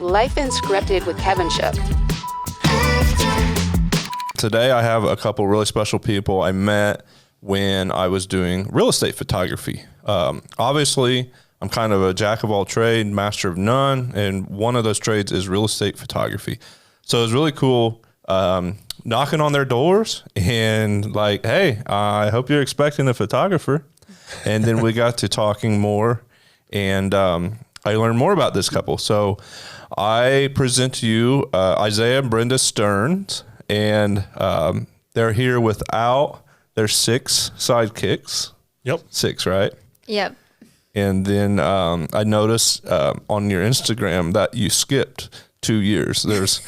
Life Unscripted with Kevin Shook. Today I have a couple really special people I met when I was doing real estate photography. Obviously, I'm kind of a jack of all trade, master of none, and one of those trades is real estate photography. So it was really cool knocking on their doors and like, hey, I hope you're expecting a photographer. And then we got to talking more, and I learned more about this couple. So I present to you Isaiah and Brenda Stearns, and they're here without their 6 sidekicks. Yep. 6, right? Yep. And then I noticed on your Instagram that you skipped 2 years. There's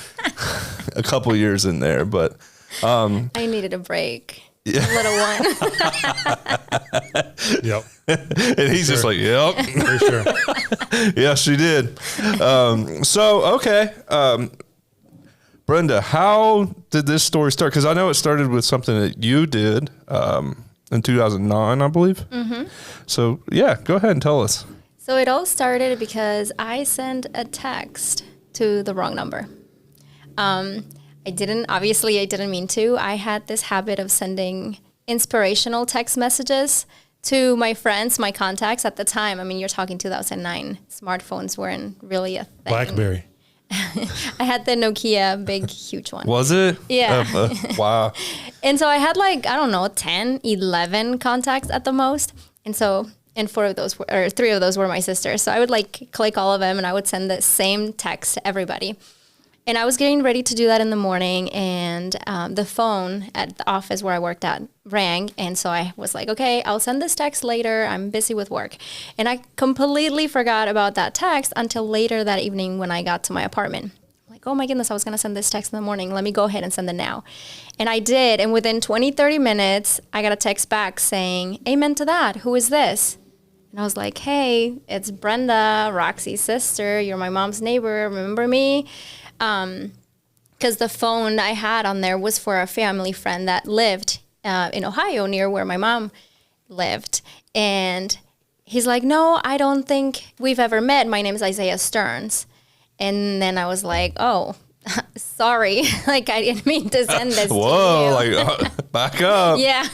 a couple years in there, but I needed a break. Yeah. Little one. Yep. And he's just like, yep. For sure. Yes, she did. Okay. Brenda, how did this story start? Because I know it started with something that you did in 2009, I believe. Mm-hmm. So, yeah, go ahead and tell us. So it all started because I sent a text to the wrong number. I didn't mean to. I had this habit of sending inspirational text messages to my friends, my contacts at the time. I mean, you're talking 2009. Smartphones weren't really a thing. BlackBerry. I had the Nokia, big, huge one. Was it? Yeah. Wow. And so I had 10, 11 contacts at the most. And 3 of those were my sisters. So I would click all of them and I would send the same text to everybody. And I was getting ready to do that in the morning, and the phone at the office where I worked at rang. And so I was like, okay, I'll send this text later. I'm busy with work. And I completely forgot about that text until later that evening when I got to my apartment. I'm like, oh my goodness, I was going to send this text in the morning. Let me go ahead and send it now. And I did. And within 20, 30 minutes, I got a text back saying, amen to that. Who is this? And I was like, hey, it's Brenda, Roxy's sister. You're my mom's neighbor. Remember me? Because the phone I had on there was for a family friend that lived in Ohio near where my mom lived. And he's like, no, I don't think we've ever met. My name is Isaiah Stearns. And then I was like, oh, sorry. I didn't mean to send this Whoa, to you. Back up. Yeah.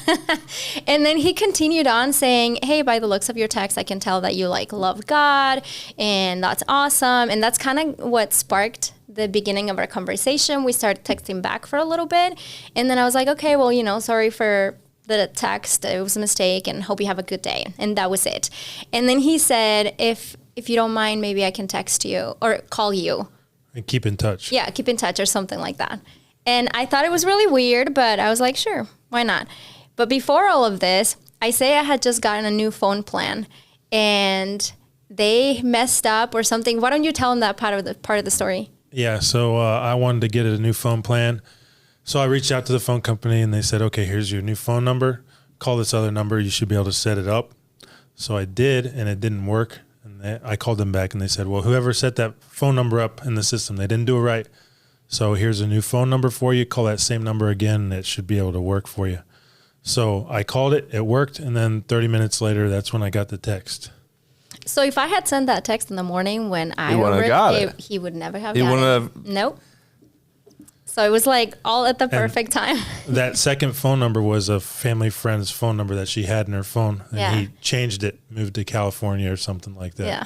And then he continued on saying, hey, by the looks of your text, I can tell that you love God, and that's awesome. And that's kind of what sparked the beginning of our conversation. We started texting back for a little bit. And then I was like, okay, well, sorry for the text. It was a mistake, and hope you have a good day. And that was it. And then he said, if you don't mind, maybe I can text you or call you. And keep in touch. Yeah, keep in touch or something like that. And I thought it was really weird, but I was like, sure, why not? But before all of this, Isaiah had just gotten a new phone plan, and they messed up or something. Why don't you tell him that part of the story? Yeah, so I wanted to get a new phone plan. So I reached out to the phone company, and they said, okay, here's your new phone number. Call this other number. You should be able to set it up. So I did, and it didn't work. And I called them back, and they said, well, whoever set that phone number up in the system, they didn't do it right. So here's a new phone number for you. Call that same number again, and it should be able to work for you. So I called it. It worked. And then 30 minutes later, that's when I got the text. So if I had sent that text in the morning when I he would never have gotten it. Nope. So it was all at the perfect time. That second phone number was a family friend's phone number that she had in her phone. And he changed it, moved to California or something like that. Yeah.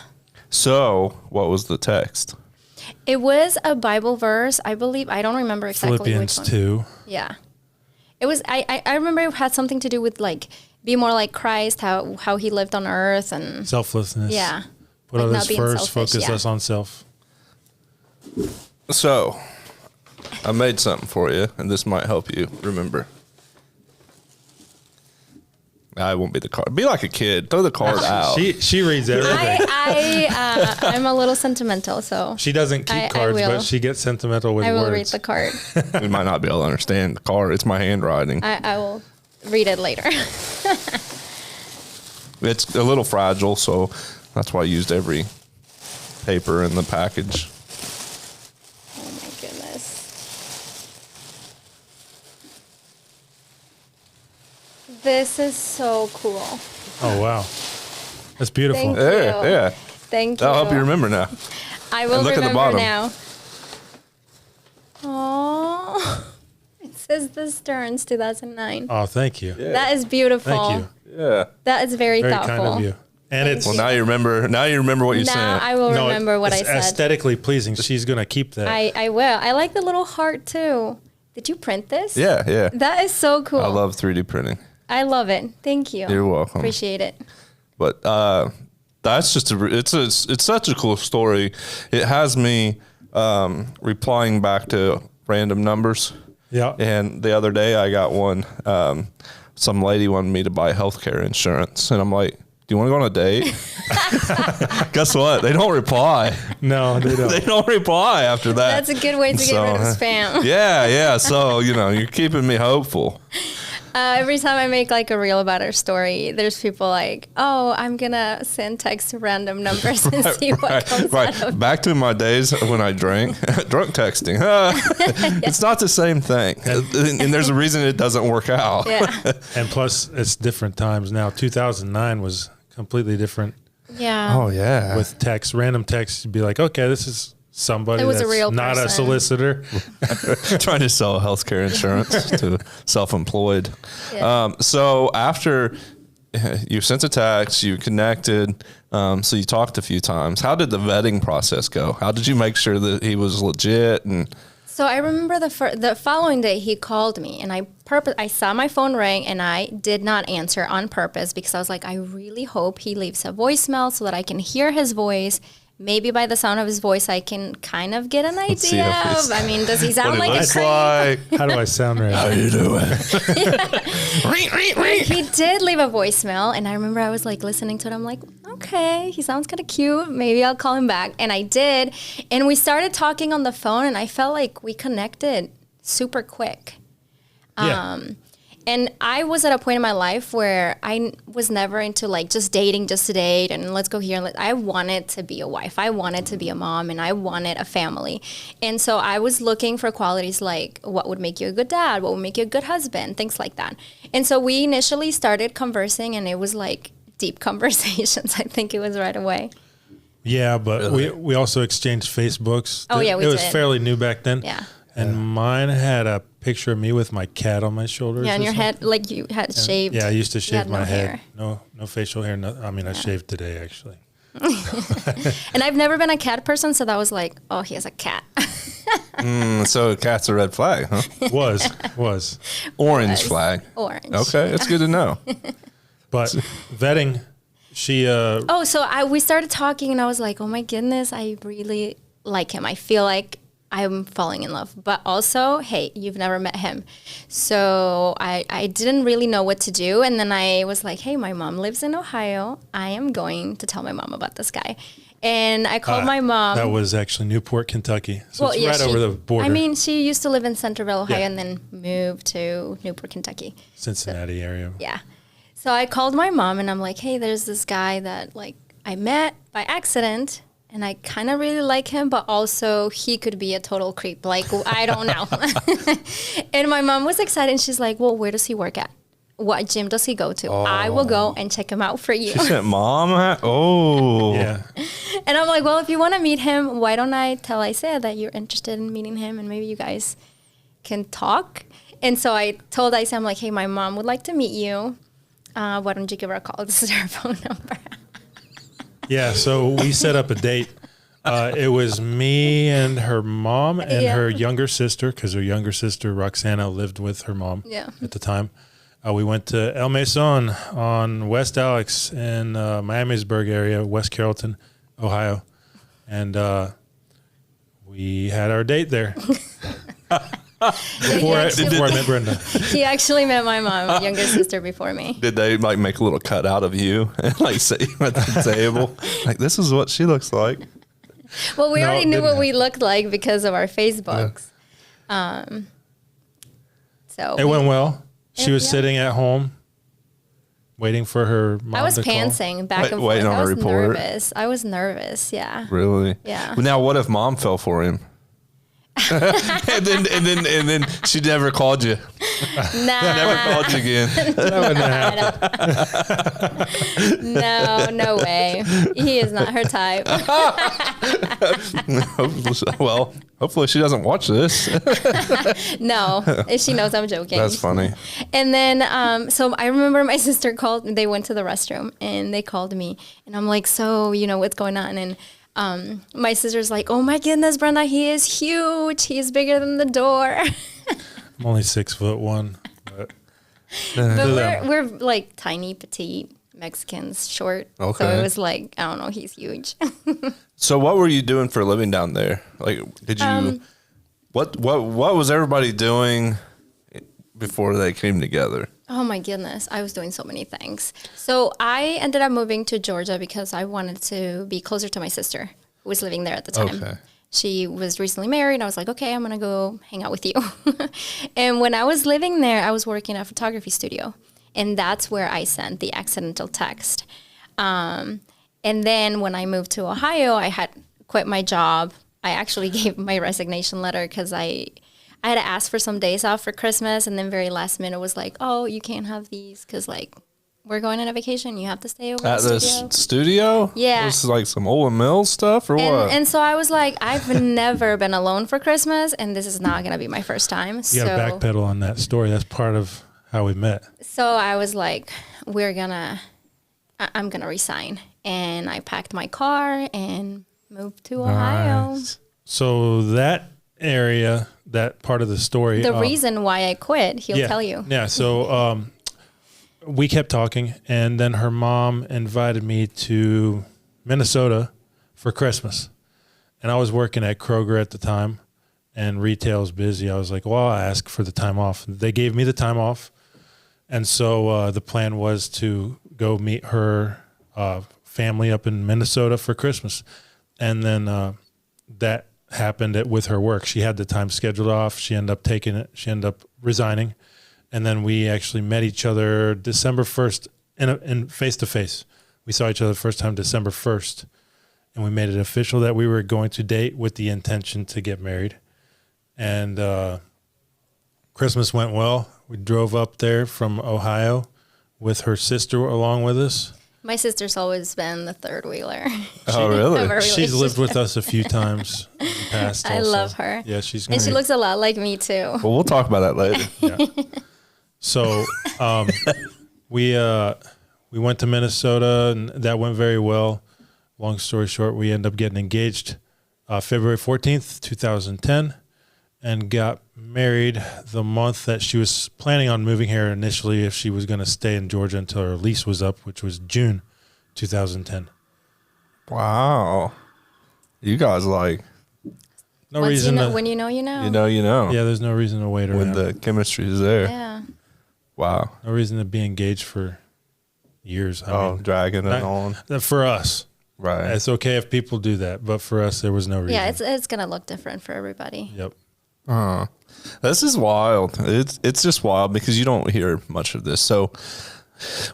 So what was the text? It was a Bible verse, I believe. I don't remember exactly Philippians which one. 2. Yeah. It was, I remember it had something to do with be more like Christ, how he lived on earth and selflessness. Yeah. Put others first, focus less on self. So I made something for you, and this might help you remember. I won't be the card. Be like a kid. Throw the card out. She reads everything. I'm a little sentimental, so. She doesn't keep cards, but she gets sentimental with words. I will read the card. We might not be able to understand the card. It's my handwriting. I will read it later. It's a little fragile, so that's why I used every paper in the package. Oh my goodness. This is so cool. Oh, wow. That's beautiful. Thank you. Yeah. Thank you. I'll help you remember now. I I will And look at the remember bottom. now. Oh, it says the Stearns 2009. Oh, thank you. That is beautiful. Thank you. Yeah. That is very, Very thoughtful. kind of you. And it's Well, now you remember. Now you remember what you Now said. I will remember what I it's said. aesthetically pleasing. She's gonna keep that. I will. I like the little heart too. Did you print this? Yeah, yeah. That is so cool. I love 3D printing. I love it. Thank you. You're welcome. Appreciate it. But that's just it's such a cool story. It has me replying back to random numbers. Yeah. And the other day I got one. Some lady wanted me to buy healthcare insurance, and I'm like, "Do you want to go on a date?" Guess what? They don't reply. No, they don't. They don't reply after that. That's a good way to get rid of spam. Yeah. So you're keeping me hopeful. Every time I make like a reel about our story, there's people like, "Oh, I'm gonna send text to random numbers and see what comes out of." Back to my days when I drank, drunk texting. It's not the same thing, and there's a reason it doesn't work out. Yeah. And plus, it's different times now. 2009 was completely different Yeah. Oh yeah. with text. Random text, you'd be like, okay, this is somebody It was a that's real not a person. solicitor. Trying to sell healthcare insurance to self-employed. Yeah. So after you sent a text, you connected, so you talked a few times. How did the vetting process go? How did you make sure that he was legit? And So I remember the following day he called me, and I saw my phone ring, and I did not answer on purpose because I was like, I really hope he leaves a voicemail so that I can hear his voice. Maybe by the sound of his voice, I can kind of get an see idea if he's- of. I mean, does he sound what like it a looks creep? like. How do I sound right? How you doing? He did leave a voicemail, and I remember I was like listening to it. I'm like, okay, he sounds kind of cute. Maybe I'll call him back. And I did. And we started talking on the phone, and I felt like we connected super quick. Yeah. And I was at a point in my life where I was never into like just dating just to date and let's go here. I wanted to be a wife. I wanted to be a mom, and I wanted a family. And so I was looking for qualities like what would make you a good dad, what would make you a good husband, things like that. And so we initially started conversing, and it was like deep conversations. I think it was right away. Yeah, but we also exchanged Facebooks. Oh, yeah, we It was did. fairly new back then. Yeah. And mine had a picture of me with my cat on my shoulders. Yeah, or and your something. head, like you had shaved. Yeah, I used to You shave had my no head. hair. No facial hair. No, I mean, I shaved today, actually. And I've never been a cat person, so that was like, oh, he has a cat. So cat's a red flag, huh? Was. Orange flag. Orange. Okay, it's good to know. But vetting, she, Oh, so we started talking, and I was like, oh my goodness, I really like him. I feel like I'm falling in love. But also, hey, you've never met him. So I didn't really know what to do. And then I was like, hey, my mom lives in Ohio. I am going to tell my mom about this guy. And I called my mom. that was actually Newport, Kentucky. So it's right over the border. I mean, she used to live in Centerville, Ohio, Yeah. and then moved to Newport, Kentucky. Cincinnati area. Yeah. So I called my mom, and I'm like, hey, there's this guy that like I met by accident, and I kind of really like him, but also he could be a total creep. Like, I don't know. And my mom was excited, and she's like, well, where does he work at? What gym does he go to? I will go and check him out for you. She sent mom. Oh, Yeah. And I'm like, well, if you want to meet him, why don't I tell Isaiah that you're interested in meeting him, and maybe you guys can talk? And so I told Isaiah, I'm like, hey, my mom would like to meet you. Why don't you give her a call? This is her phone number. Yeah, so we set up a date. It was me and her mom and Yeah. her younger sister, because her younger sister, Roxana, lived with her mom Yeah. at the time. We went to El Mason on West Alex in Miamisburg area, West Carrollton, Ohio. And we had our date there. Before I met Brenda. He actually met my mom, younger sister, before me. Did they like make a little cutout of you and like sit you at the table? Like, this is what she looks like. Well, we No, already knew didn't what have- we looked like because of our Facebooks. So It went well. She was Yeah. sitting at home waiting for her mom I was to call. pantsing back and forth. Waiting on I a was report. nervous. I was nervous. Yeah. Really? Yeah. But now, what if mom fell for him? and then she never called you. Never called you again. That wouldn't happen. No way. He is not her type. Well, hopefully she doesn't watch this. No, she knows I'm joking. That's funny. And then, so I remember my sister called, they went to the restroom and they called me and I'm like, so, what's going on? And my sister's like, oh my goodness, Brenda, he is huge. He is bigger than the door. I'm only 6'1". But But we're like tiny, petite Mexicans, short. Okay. So it was like, I don't know, he's huge. So what were you doing for a living down there? Like, did you, what was everybody doing before they came together? Oh my goodness, I was doing so many things. So I ended up moving to Georgia because I wanted to be closer to my sister who was living there at the time. Okay. She was recently married. I was like, okay, I'm going to go hang out with you. And when I was living there, I was working at a photography studio. And that's where I sent the accidental text. And then when I moved to Ohio, I had quit my job. I actually gave my resignation letter because I had to ask for some days off for Christmas. And then very last minute was like, oh, you can't have these because like we're going on a vacation. You have to stay over At the the studio. studio? Yeah. This is like some Olin Mills stuff or what? And so I was like, I've never been alone for Christmas, and this is not going to be my first time. you got to backpedal on that story. That's part of how we met. So I was like, I'm going to resign. And I packed my car and moved to Ohio. Nice. So that area, that part of the story. The reason why I quit, he'll tell you. Yeah. So we kept talking, and then her mom invited me to Minnesota for Christmas. And I was working at Kroger at the time, and retail's busy. I was like, well, I'll ask for the time off. They gave me the time off. And so the plan was to go meet her family up in Minnesota for Christmas. And then that happened with her work. She had the time scheduled off. She ended up taking it. She ended up resigning. And then we actually met each other December 1st in face-to-face. We saw each other the first time December 1st. And we made it official that we were going to date with the intention to get married. And Christmas went well. We drove up there from Ohio with her sister along with us. My sister's always been the third wheeler. Oh, really? She's lived with us a few times in the past. I also. love her. Yeah, she's And great. she looks a lot like me too. Well, we'll talk about that later. Yeah. So we went to Minnesota, and that went very well. Long story short, we ended up getting engaged February 14th, 2010, and got married the month that she was planning on moving here initially if she was going to stay in Georgia until her lease was up, which was June 2010. Wow. You guys like, No Once reason to, when you know, you know. you know. yeah, there's no reason to wait When around. the chemistry is there. Yeah. Wow. No reason to be engaged for years. I mean, dragging it not- on. for us. Right. It's okay if people do that, but for us, there was no reason. Yeah, it's going to look different for everybody. Yep. This is wild. It's just wild because you don't hear much of this. So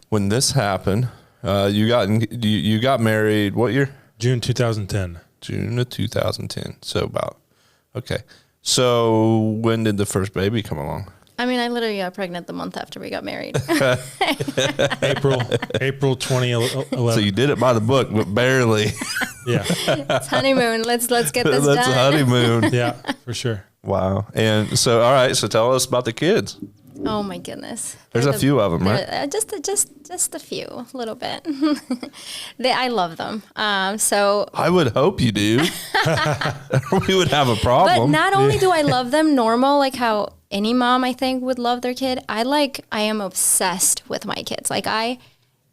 when this happened, you got married what year? June 2010. June of 2010. So about, okay. So when did the first baby come along? I mean, I literally got pregnant the month after we got married. April 2011. So you did it by the book, but barely. Yeah. It's honeymoon. Let's get this That's done. a honeymoon. Yeah, for sure. Wow. And so, all right. So tell us about the kids. Oh my goodness. There's a few of them, right? Just a few, a little bit. I love them. So, I would hope you do. We would have a but problem. not only do I love them normal, like how any mom I think would love their kid. I am obsessed with my kids. Like I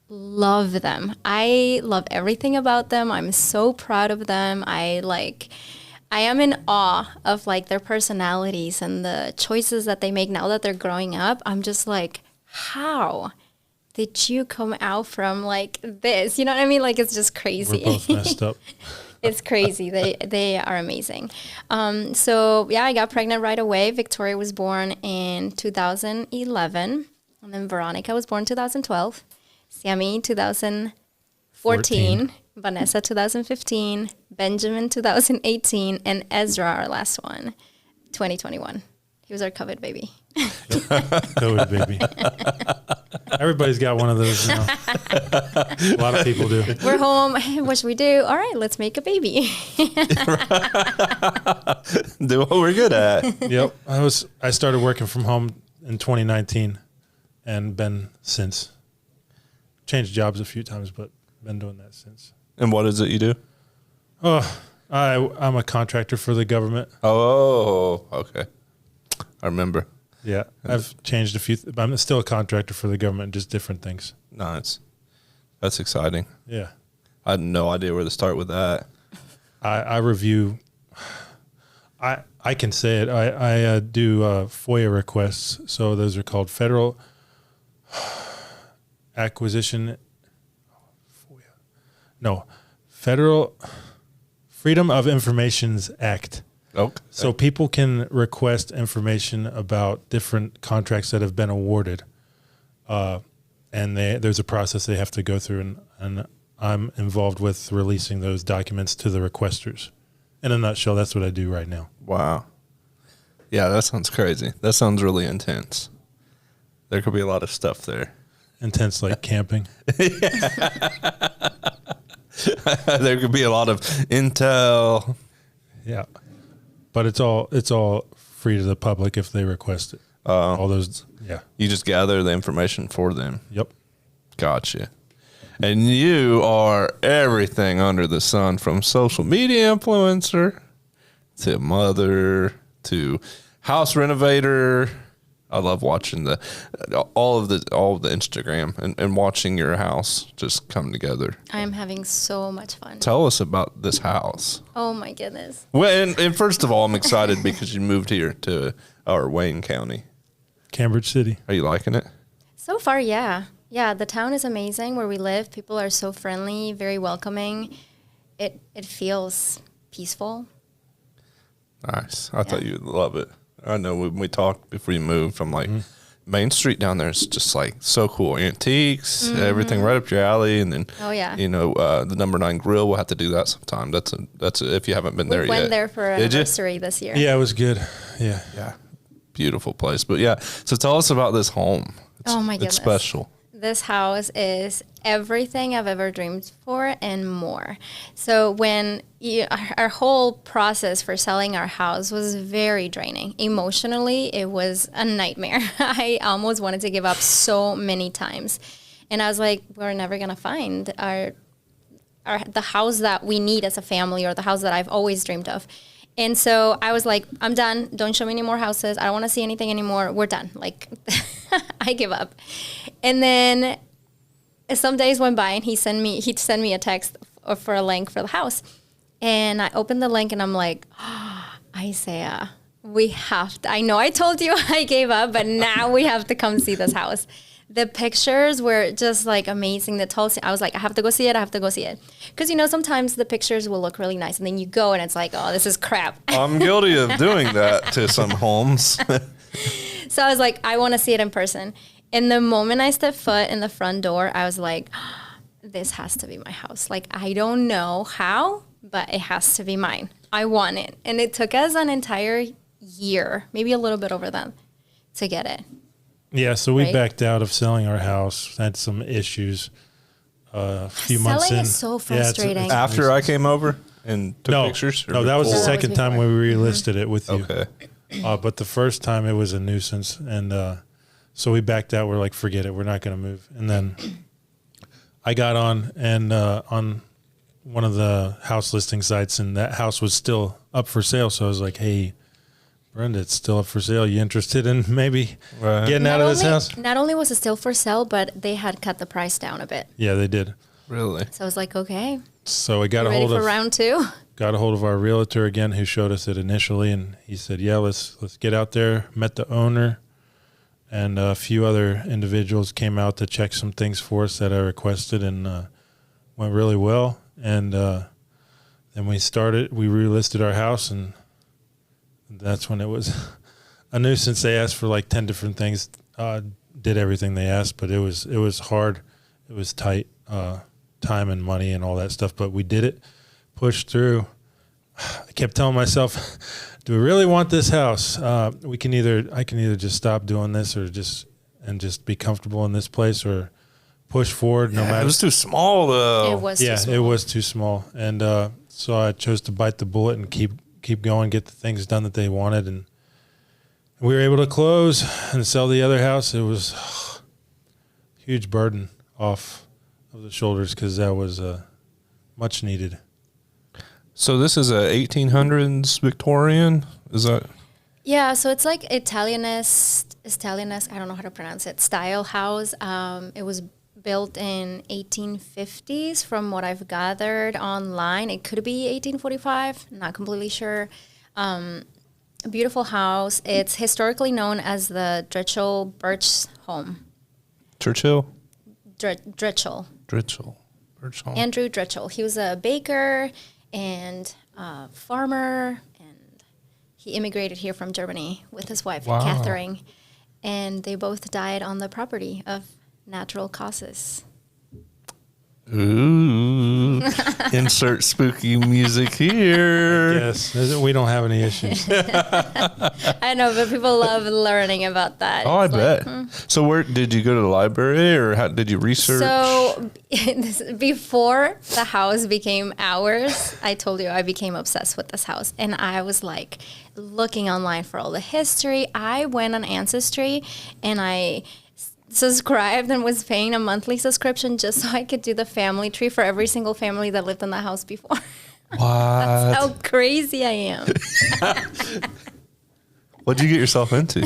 love them. I love everything about them. I'm so proud of them. I am in awe of like their personalities and the choices that they make now that they're growing up. I'm just like, how did you come out from like this? You know what I mean? Like it's just crazy. We're both messed up. It's crazy. They are amazing. So yeah, I got pregnant right away. Victoria was born in 2011, and then Veronica was born 2012. Sammy 2014. Vanessa 2015, Benjamin 2018, and Ezra, our last one, 2021. He was our COVID baby. COVID baby. Everybody's got one of those. A lot of people do. We're home. What should we do? All right, let's make a baby. Do what we're good at. Yep. I started working from home in 2019 and been since. Changed jobs a few times, but been doing that since. And what is it you do? Oh, I'm a contractor for the government. Oh, okay. I remember. Yeah. I've changed a few, but I'm still a contractor for the government, just different things. Nice. That's exciting. Yeah. I had no idea where to start with that. I review. I can say it. I do FOIA requests. So those are called Federal Acquisition. Federal Freedom of Information's Act. Okay. So people can request information about different contracts that have been awarded, and there's a process they have to go through, and I'm involved with releasing those documents to the requesters. In a nutshell, that's what I do right now. Wow. Yeah, that sounds crazy. That sounds really intense. There could be a lot of stuff there. Intense, like camping. There could be a lot of intel. Yeah, but it's all free to the public if they request it. All those, yeah. You just gather the information for them. Yep. Gotcha. And you are everything under the sun, from social media influencer to mother to house renovator. I love watching all of the Instagram and watching your house just come together. I am having so much fun. Tell us about this house. Oh my goodness. Well, and first of all, I'm excited because you moved here to our Wayne County. Cambridge City. Are you liking it? So far, yeah. Yeah, the town is amazing where we live. People are so friendly, very welcoming. It feels peaceful. Nice. I thought you'd love it. I know when we talked before you moved, I'm like, Main Street down there is just like so cool. Antiques, everything right up your alley. And then, the number 9 grill, we'll have to do that sometime. That's if you haven't been there yet. We went there for anniversary this year. Yeah, it was good. Yeah. Yeah. Beautiful place. But yeah, so tell us about this home. Oh my goodness. It's special. This house is everything I've ever dreamed for and more. So when our whole process for selling our house was very draining. Emotionally, it was a nightmare. I almost wanted to give up so many times. And I was like, we're never going to find the house that we need as a family, or the house that I've always dreamed of. And so I was like, I'm done. Don't show me any more houses. I don't want to see anything anymore. We're done. Like, I give up. And then some days went by, and he'd send me a text for a link for the house. And I opened the link, and I'm like, Isaiah, we have to. I know I told you I gave up, but now we have to come see this house. The pictures were just like amazing. I was like, I have to go see it. Because, sometimes the pictures will look really nice, and then you go and it's like, oh, this is crap. I'm guilty of doing that to some homes. So I was like, I want to see it in person. And the moment I stepped foot in the front door, I was like, this has to be my house. Like, I don't know how, but it has to be mine. I want it. And it took us an entire year, maybe a little bit over that, to get it. Yeah, so we backed out of selling our house. Had some issues a few months in. Selling is so frustrating. After I came over and took pictures? No, that was the second time we relisted it with you. Okay. But the first time it was a nuisance. And so we backed out. We're like, forget it. We're not going to move. And then I got on one of the house listing sites, and that house was still up for sale. So I was like, hey, Brenda, it's still up for sale. You interested in maybe getting out of this house? Not only was it still for sale, but they had cut the price down a bit. Yeah, they did. Really? So I was like, okay. So I got ready for round 2? Got a hold of our realtor again, who showed us it initially, and he said, yeah, let's get out there. Met the owner, and a few other individuals came out to check some things for us that I requested, and went really well. And then we relisted our house, and that's when it was a nuisance. They asked for like 10 different things, did everything they asked, but it was hard. It was tight, time and money and all that stuff, but we did it, pushed through. I kept telling myself, do we really want this house? I can either just stop doing this or just be comfortable in this place, or push forward no matter. It was too small though. It was too small. It was too small. And so I chose to bite the bullet and keep going, get the things done that they wanted. And we were able to close and sell the other house. It was a huge burden off of the shoulders, because that was much needed. So this is a 1800s Victorian. Is that? Yeah, so it's like Italianist, I don't know how to pronounce it, style house. It was built in 1850s from what I've gathered online. It could be 1845, not completely sure. A beautiful house. It's historically known as the Dritchell Birch home. Churchill? Dritchell. Dritchell. Birch home. Andrew Dritchell. He was a baker and a farmer, and he immigrated here from Germany with his wife, Wow. Catherine, and they both died on the property of natural causes. Ooh. Insert spooky music here. Yes, we don't have any issues. I know, but people love learning about that. Oh, I It's bet. So where did you go to the library, or how did you research? So before the house became ours, I told you I became obsessed with this house, and I was like looking online for all the history. I went on Ancestry, and I subscribed and was paying a monthly subscription just so I could do the family tree for every single family that lived in the house before. What? That's how crazy I am. What'd you get yourself into?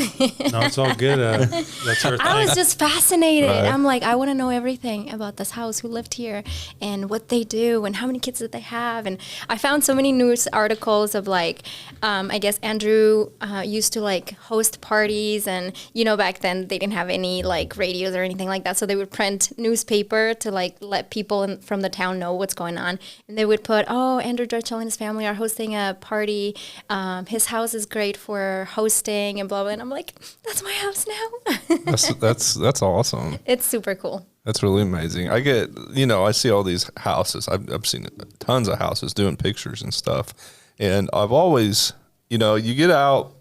No, it's all good. That's our thing. I was just fascinated. Right. I'm like, I want to know everything about this house, who lived here, and what they do, and how many kids did they have. And I found so many news articles of like, I guess Andrew used to like host parties, and back then they didn't have any like radios or anything like that, so they would print newspaper to like let people from the town know what's going on, and they would put, oh, Andrew Dritchell and his family are hosting a party. His house is great for hosting and blah blah. And I'm like, that's my house now. That's awesome. It's super cool. That's really amazing. I get, I see all these houses. I've seen tons of houses doing pictures and stuff. And I've always, you get out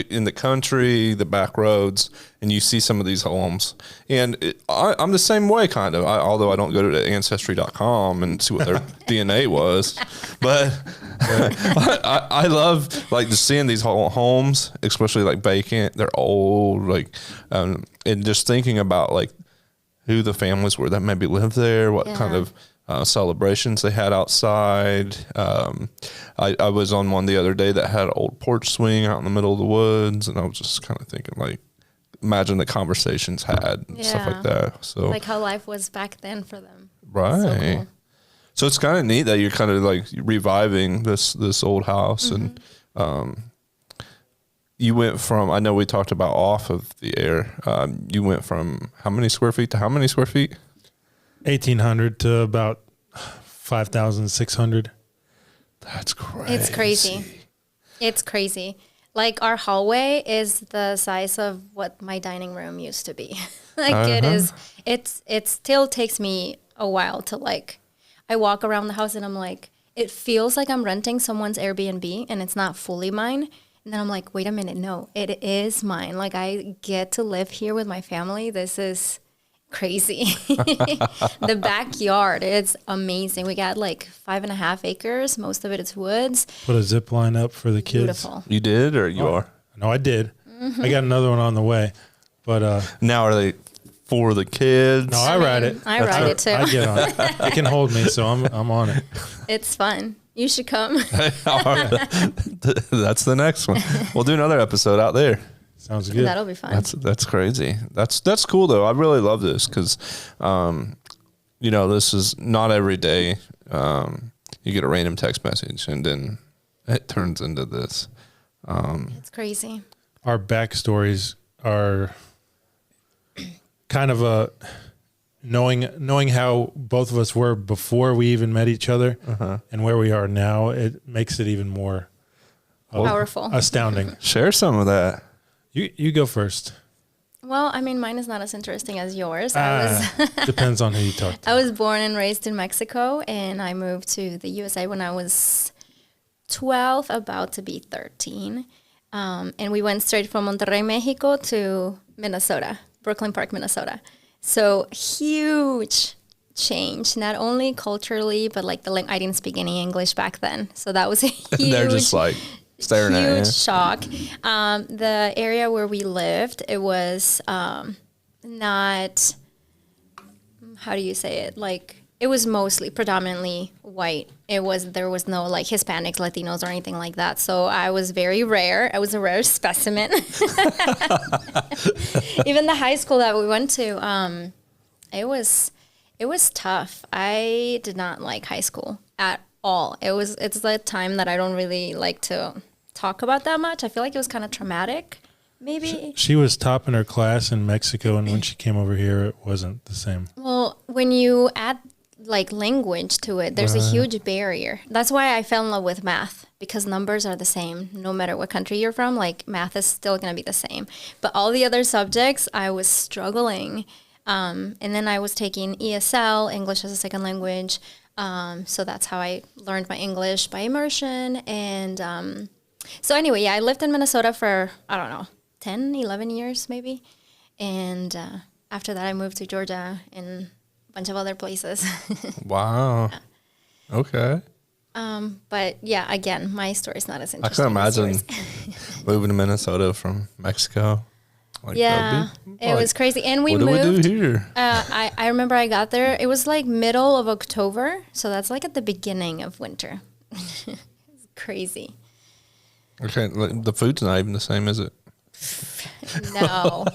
in the country, the back roads, and you see some of these homes. And I'm the same way, kind of, although I don't go to Ancestry.com and see what their DNA was. But I love, like, just seeing these homes, especially, like, vacant. They're old, like, and just thinking about, like, who the families were that maybe lived there, what kind of celebrations they had outside. I was on one the other day that had an old porch swing out in the middle of the woods, and I was just kind of thinking, like, imagine the conversations had and stuff like that. So like how life was back then for them. Right. So cool. So it's kind of neat that you're kind of like reviving this old house. And you went from, I know we talked about off of the air, you went from how many square feet to how many square feet? 1,800 to about 5,600. That's crazy. It's crazy. It's crazy. Like, our hallway is the size of what my dining room used to be. Like, it is. It still takes me a while to, like, I walk around the house and I'm like, it feels like I'm renting someone's Airbnb and it's not fully mine. And then I'm like, wait a minute, no, it is mine. Like, I get to live here with my family. This is crazy. The backyard, it's amazing. We got like 5.5 acres. Most of it is woods. Put a zip line up for the kids. Beautiful. You did, or you are? No, I did. I got another one on the way. But Now are they for the kids? no, I ride it. I ride it too. I get on it. It can hold me, so I'm on it. It's fun. You should come. That's the next one. We'll do another episode out there. Sounds good. That'll be fun. That's crazy. That's cool though. I really love this because, this is not every day. You get a random text message and then it turns into this. It's crazy. Our backstories are kind of a knowing how both of us were before we even met each other and where we are now. It makes it even more Powerful. astounding. Share some of that. You go first. Well, I mean, mine is not as interesting as yours. Depends on who you talk to. I was born and raised in Mexico, and I moved to the USA when I was 12, about to be 13. And we went straight from Monterrey, Mexico to Minnesota, Brooklyn Park, Minnesota. So huge change, not only culturally, but like I didn't speak any English back then. So that was a huge, They're just like staring at you. huge shock. The area where we lived, it was not, how do you say it? Like, it was mostly predominantly white. There was no like Hispanics, Latinos, or anything like that. So I was very rare. I was a rare specimen. Even the high school that we went to, it was tough. I did not like high school at all. It's the time that I don't really like to talk about that much. I feel like it was kind of traumatic. Maybe. She was top in her class in Mexico, and when she came over here, it wasn't the same. Well, when you add like language to it, there's a huge barrier. That's why I fell in love with math, because numbers are the same no matter what country you're from. Like, math is still going to be the same. But all the other subjects, I was struggling. And then I was taking ESL, English as a second language. So that's how I learned my English, by immersion. And so anyway, yeah, I lived in Minnesota for, I don't know, 10, 11 years maybe. And after that, I moved to Georgia and a bunch of other places. Wow. Yeah. Okay. But yeah, again, my story's not as I interesting. can imagine moving to Minnesota from Mexico. Like, yeah, it was crazy. And we what moved. do we do here? I remember I got there. It was like middle of October. So that's like at the beginning of winter. It's crazy. Okay, the food's not even the same, is it? No.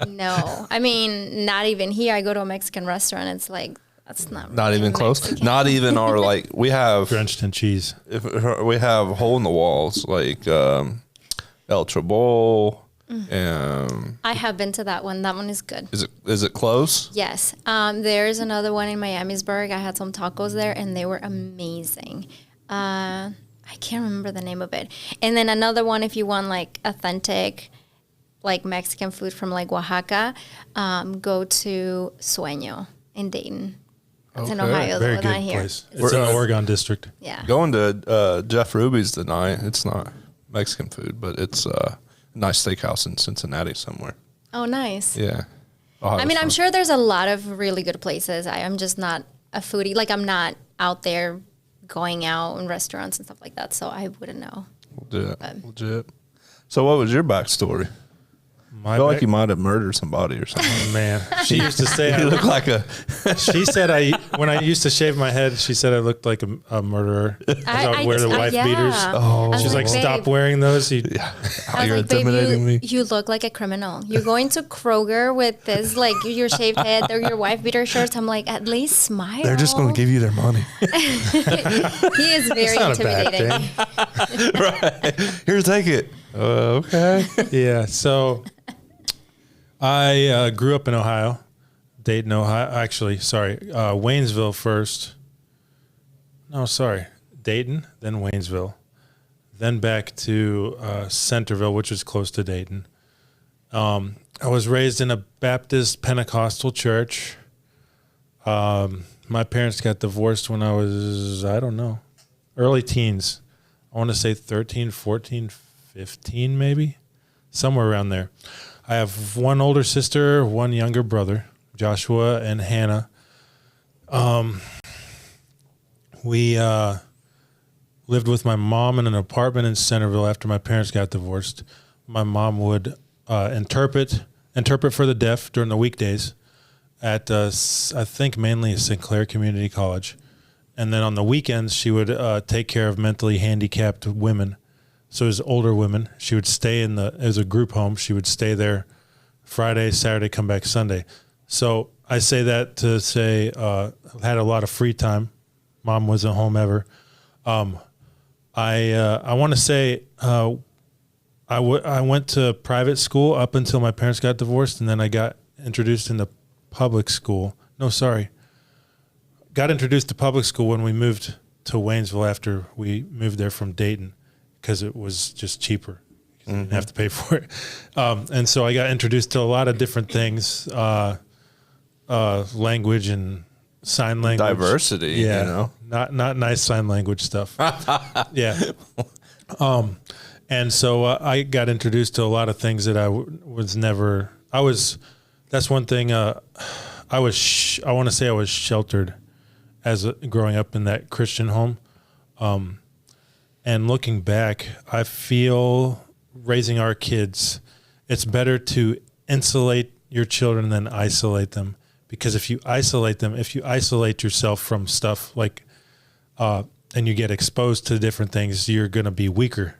No. I mean, not even here. I go to a Mexican restaurant. It's like, that's not Not really even close. Mexican. Not even our, like, we have Drenched in cheese. we have hole in the walls, like El Tribol. I have been to that one. That one is good. Is it close? Yes. There's another one in Miamisburg. I had some tacos there, and they were amazing. I can't remember the name of it. And then another one, if you want like authentic, like Mexican food from like Oaxaca, go to Sueño in Dayton. It's in Okay. Ohio, Very though, good not here. place. It's in the Oregon district. Yeah. Going to Jeff Ruby's tonight. It's not Mexican food, but it's a nice steakhouse in Cincinnati somewhere. Oh, nice. Yeah. I mean, I'm sure there's a lot of really good places. I'm just not a foodie. Like, I'm not out there going out in restaurants and stuff like that, so I wouldn't know. Legit. So what was your backstory? I feel like you might have murdered somebody or something. Man, she used to say You look like a... She said when I used to shave my head, she said I looked like a murderer. I would wear the wife beaters. Oh. She's like, babe, stop wearing those. I was You're like, babe, intimidating me. you look like a criminal. You're going to Kroger with this, like, your shaved head or your wife beater shirts. I'm like, at least smile. They're just going to give you their money. He is very Not a bad intimidating. thing. Right. Here, take it. Okay. Yeah. So I grew up in Ohio, Dayton, Ohio. Actually, sorry, Waynesville first. No, sorry, Dayton, then Waynesville, then back to Centerville, which is close to Dayton. I was raised in a Baptist Pentecostal church. My parents got divorced when I was, I don't know, early teens. I want to say 13, 14, 15 maybe, somewhere around there. I have one older sister, one younger brother, Joshua and Hannah. We lived with my mom in an apartment in Centerville after my parents got divorced. My mom would interpret for the deaf during the weekdays at, I think, mainly Sinclair Community College. And then on the weekends, she would take care of mentally handicapped women. So it was older women. She would stay it was a group home. She would stay there Friday, Saturday, come back Sunday. So I say that to say had a lot of free time. Mom wasn't home ever. I want to say I went to private school up until my parents got divorced, and then I got introduced into public school. No, sorry. Got introduced to public school when we moved to Waynesville after we moved there from Dayton, because it was just cheaper. You didn't have to pay for it. And so I got introduced to a lot of different things, language and sign language diversity. Yeah, you know, not nice sign language stuff. Yeah. And so I got introduced to a lot of things that was never. That's one thing. I want to say I was sheltered growing up in that Christian home. And looking back, I feel raising our kids, it's better to insulate your children than isolate them. Because if you isolate them, if you isolate yourself from stuff like, and you get exposed to different things, you're going to be weaker.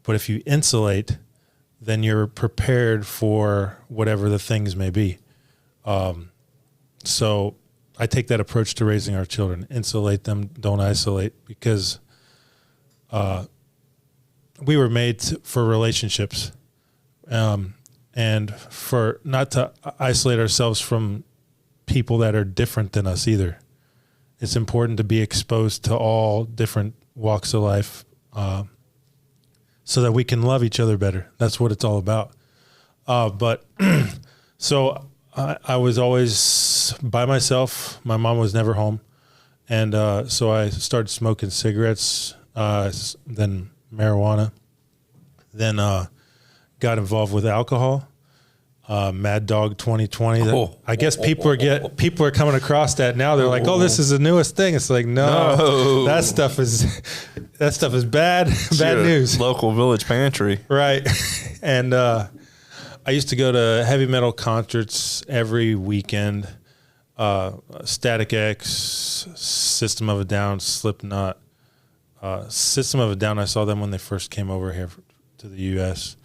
But if you insulate, then you're prepared for whatever the things may be. So I take that approach to raising our children. Insulate them, don't isolate, because we were made for relationships, and for not to isolate ourselves from people that are different than us either. It's important to be exposed to all different walks of life, so that we can love each other better. That's what it's all about. But so I was always by myself. My mom was never home. And so I started smoking cigarettes, then marijuana, then got involved with alcohol. Mad Dog 2020. I guess people are coming across that now. They're like, "Oh, this is the newest thing." It's like, no. that stuff is bad news. Local village pantry, right? And I used to go to heavy metal concerts every weekend. Static X, System of a Down, Slipknot. System of a Down, I saw them when they first came over here to the U.S.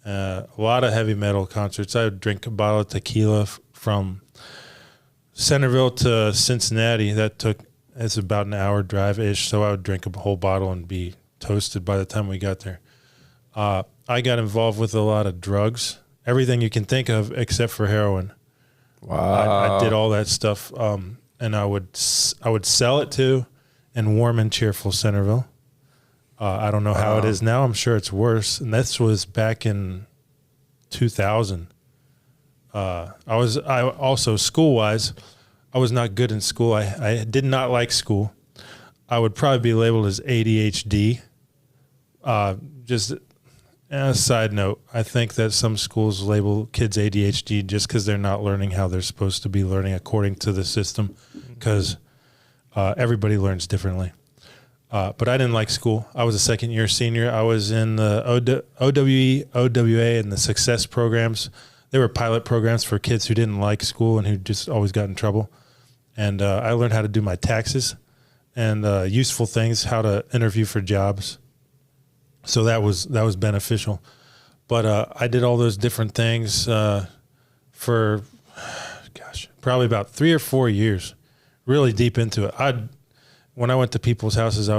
A lot of heavy metal concerts. I would drink a bottle of tequila from Centerville to Cincinnati. It's about an hour drive-ish, so I would drink a whole bottle and be toasted by the time we got there. I got involved with a lot of drugs, everything you can think of except for heroin. Wow. I did all that stuff, and I would sell it to in warm and cheerful Centerville. I don't know how it is now. I'm sure it's worse. And this was back in 2000. I also school-wise, I was not good in school. I did not like school. I would probably be labeled as ADHD. Just a side note, I think that some schools label kids ADHD just because they're not learning how they're supposed to be learning according to the system, because everybody learns differently. But I didn't like school. I was a second-year senior. I was in the OWE, OWA, and the success programs. They were pilot programs for kids who didn't like school and who just always got in trouble. And I learned how to do my taxes and useful things, how to interview for jobs. So that was beneficial. But I did all those different things for, probably about 3 or 4 years, really deep into it. When I went to people's houses, I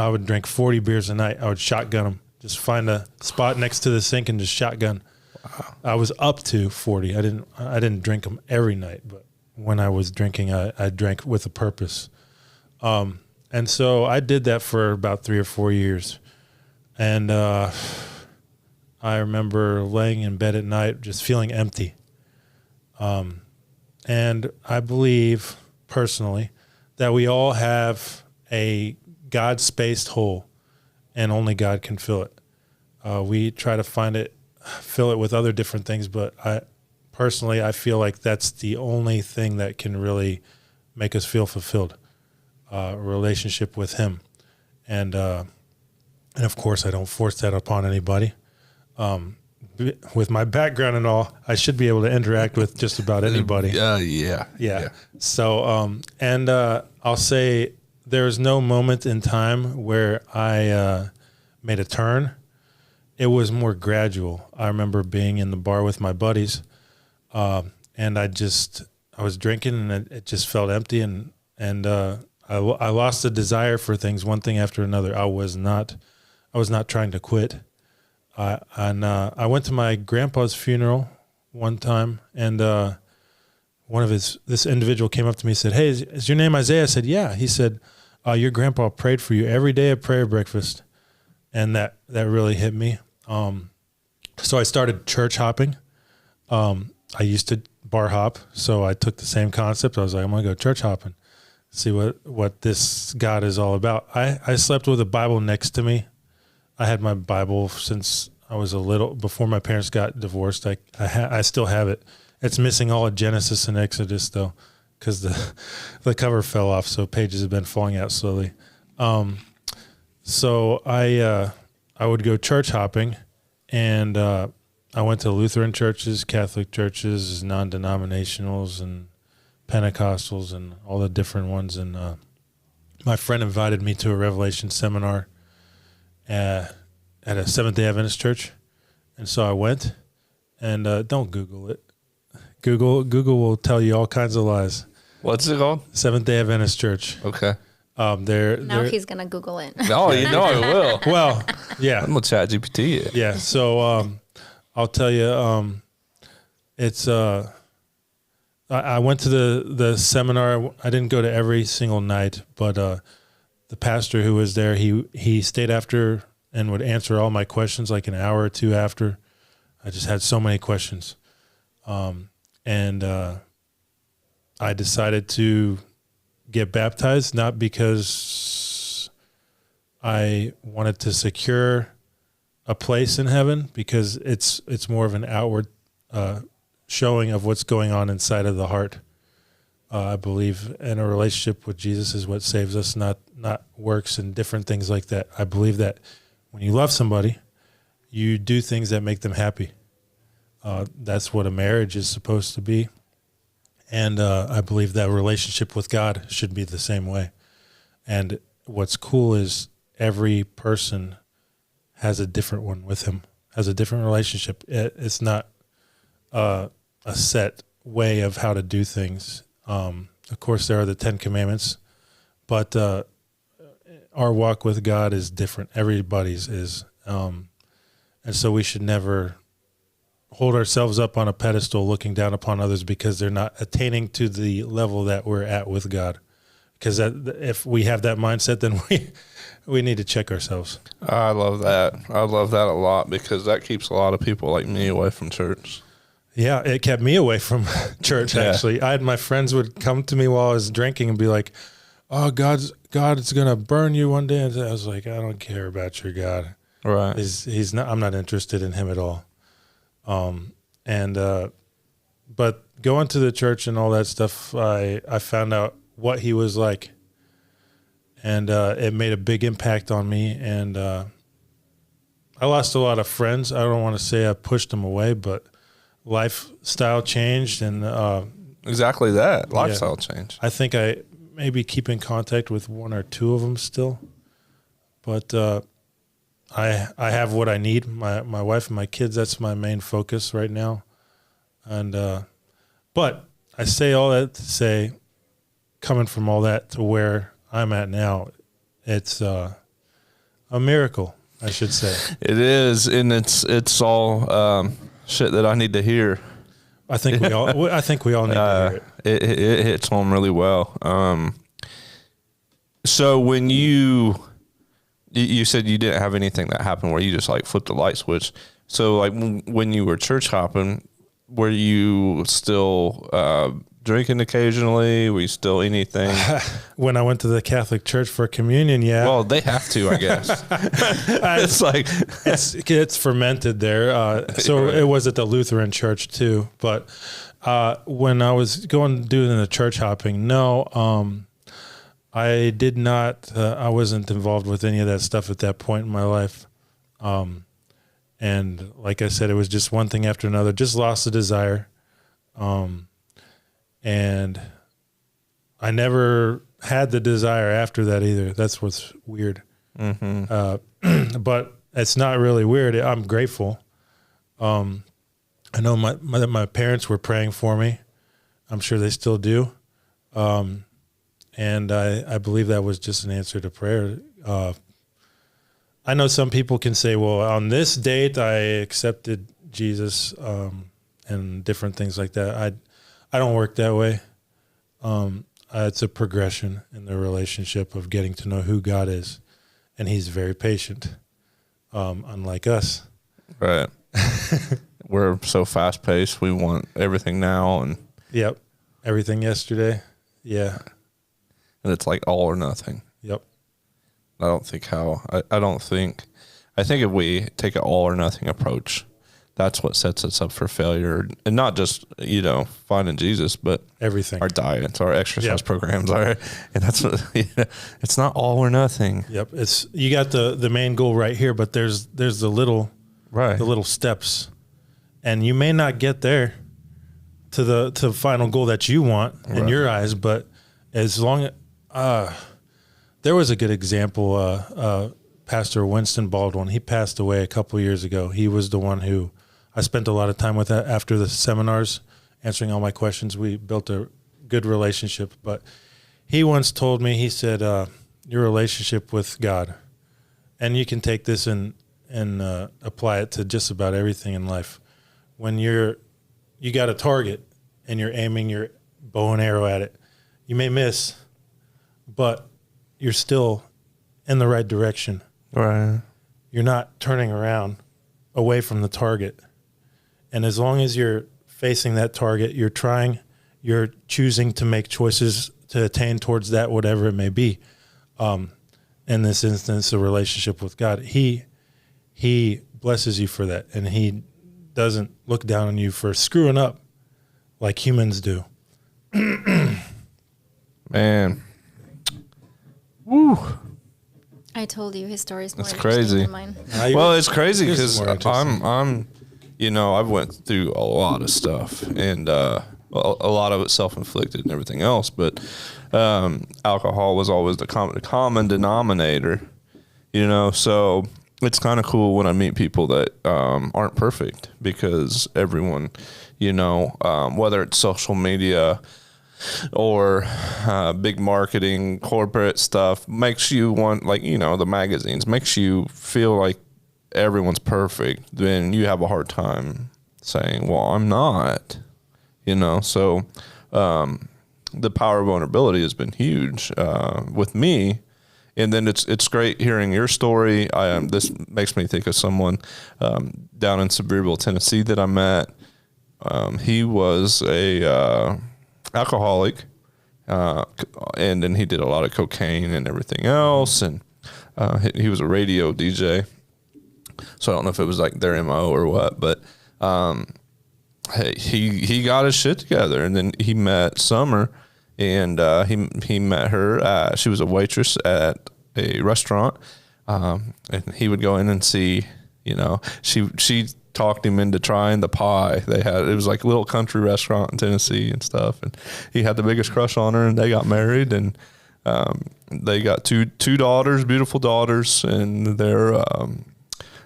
would drink 40 beers a night. I would shotgun them, just find a spot next to the sink and just shotgun. Wow. I was up to 40. I didn't drink them every night, but when I was drinking, I drank with a purpose. And so I did that for about 3 or 4 years. And I remember laying in bed at night just feeling empty. And I believe personally that we all have a God-spaced hole, and only God can fill it. We try to fill it with other different things, but I feel like that's the only thing that can really make us feel fulfilled, a relationship with Him. And of course, I don't force that upon anybody. With my background and all, I should be able to interact with just about anybody. Yeah. So, I'll say there's no moment in time where I made a turn. It was more gradual. I remember being in the bar with my buddies, and I was drinking, and it just felt empty, and I lost the desire for things, one thing after another. I was not trying to quit. I went to my grandpa's funeral one time, and this individual came up to me and said, "Hey, is your name Isaiah?" I said, "Yeah." He said, "Your grandpa prayed for you every day at prayer breakfast," and that really hit me. So I started church hopping. I used to bar hop. So I took the same concept. I was like, I'm going to go church hopping, see what this God is all about. I slept with a Bible next to me. I had my Bible since I was before my parents got divorced. I still have it. It's missing all of Genesis and Exodus though, because the cover fell off. So pages have been falling out slowly. So I would go church hopping, and I went to Lutheran churches, Catholic churches, non-denominationals, and Pentecostals, and all the different ones. And my friend invited me to a Revelation seminar at a Seventh-day Adventist church, and so I went. And don't Google it. Google will tell you all kinds of lies. What's it called? Seventh-day Adventist Church. Okay. Now he's gonna Google it. Oh, you know I will. Well, yeah. I'm gonna chat GPT it. Yeah. So I'll tell you, it's I went to the seminar. I didn't go to every single night, but the pastor who was there, he stayed after and would answer all my questions like an hour or two after. I just had so many questions. And I decided to get baptized, not because I wanted to secure a place in heaven, because it's more of an outward showing of what's going on inside of the heart. I believe in a relationship with Jesus is what saves us, not works and different things like that. I believe that when you love somebody, you do things that make them happy. That's what a marriage is supposed to be. And I believe that relationship with God should be the same way. And what's cool is every person has a different one with him, has a different relationship. It's not a set way of how to do things. Of course, there are the 10 Commandments, but our walk with God is different. Everybody's is. And so we should never hold ourselves up on a pedestal looking down upon others because they're not attaining to the level that we're at with God. Because if we have that mindset, then we need to check ourselves. I love that. I love that a lot, because that keeps a lot of people like me away from church. Yeah, it kept me away from church, actually. I had my friends would come to me while I was drinking and be like, oh, God's going to burn you one day. And I was like, I don't care about your God. Right. He's not. I'm not interested in him at all. But going to the church and all that stuff, I found out what he was like, and it made a big impact on me. And I lost a lot of friends. I don't want to say I pushed them away, but lifestyle changed, and Exactly that. Lifestyle change. I think I maybe keep in contact with one or two of them still, but I have what I need. My wife and my kids, that's my main focus right now. And but I say all that to say, coming from all that to where I'm at now, it's a miracle, I should say. It is, and it's all shit that I need to hear. I think we all need to hear it. It hits home really well. So when you said you didn't have anything that happened where you just like flipped the light switch. So like when you were church hopping, were you still drinking occasionally? Were you still anything? When I went to the Catholic Church for communion, yeah. Well, they have to, I guess. It's like it's fermented there. So Right. It was at the Lutheran Church too. But when I was doing the church hopping, no, I did not. I wasn't involved with any of that stuff at that point in my life. And like I said, it was just one thing after another. Just lost the desire. And I never had the desire after that either. That's what's weird. Mm-hmm. But it's not really weird. I'm grateful. I know my parents were praying for me. I'm sure they still do. And I believe that was just an answer to prayer. I know some people can say, well, on this date, I accepted Jesus, and different things like that. I don't work that way. It's a progression in the relationship of getting to know who God is, and he's very patient, unlike us. Right. we're so fast paced. We want everything now, and Yep. Everything yesterday. Yeah. it's like all or nothing. Yep. I don't think I think if we take an all or nothing approach, that's what sets us up for failure. And not just, finding Jesus, but Everything. our diets, our exercise Yep. programs, and that's what, it's not all or nothing. Yep. It's, you got the main goal right here, but there's the little steps, and you may not get there to the final goal that you want in your eyes, but as long as, there was a good example, Pastor Winston Baldwin. He passed away a couple years ago. He was the one who I spent a lot of time with after the seminars, answering all my questions. We built a good relationship, but he once told me, he said, your relationship with God, and you can take this and apply it to just about everything in life. When you got a target and you're aiming your bow and arrow at it, you may miss, but you're still in the right direction. Right. You're not turning around away from the target. And as long as you're facing that target, you're choosing to make choices to attain towards that, whatever it may be. In this instance, a relationship with God, he blesses you for that. And he doesn't look down on you for screwing up like humans do. Man. Woo. I told you his story is more That's interesting crazy. than mine. Well, it's crazy Yours is because more interesting. I'm I've went through a lot of stuff, and a lot of it self-inflicted and everything else, but alcohol was always the common denominator, so it's kind of cool when I meet people that aren't perfect, because everyone, whether it's social media or big marketing, corporate stuff, makes you want, the magazines, makes you feel like everyone's perfect. Then you have a hard time saying, well, I'm not, so the power of vulnerability has been huge with me. And then it's great hearing your story. This makes me think of someone down in Sevierville, Tennessee that I met. He was a alcoholic, and then he did a lot of cocaine and everything else, and he was a radio DJ. So I don't know if it was like their MO or what, but hey, he got his shit together, and then he met Summer, and he met her. She was a waitress at a restaurant, and he would go in and see. She talked him into trying the pie. It was like a little country restaurant in Tennessee and stuff, and he had the biggest crush on her, and they got married, and they got two daughters, beautiful daughters, and their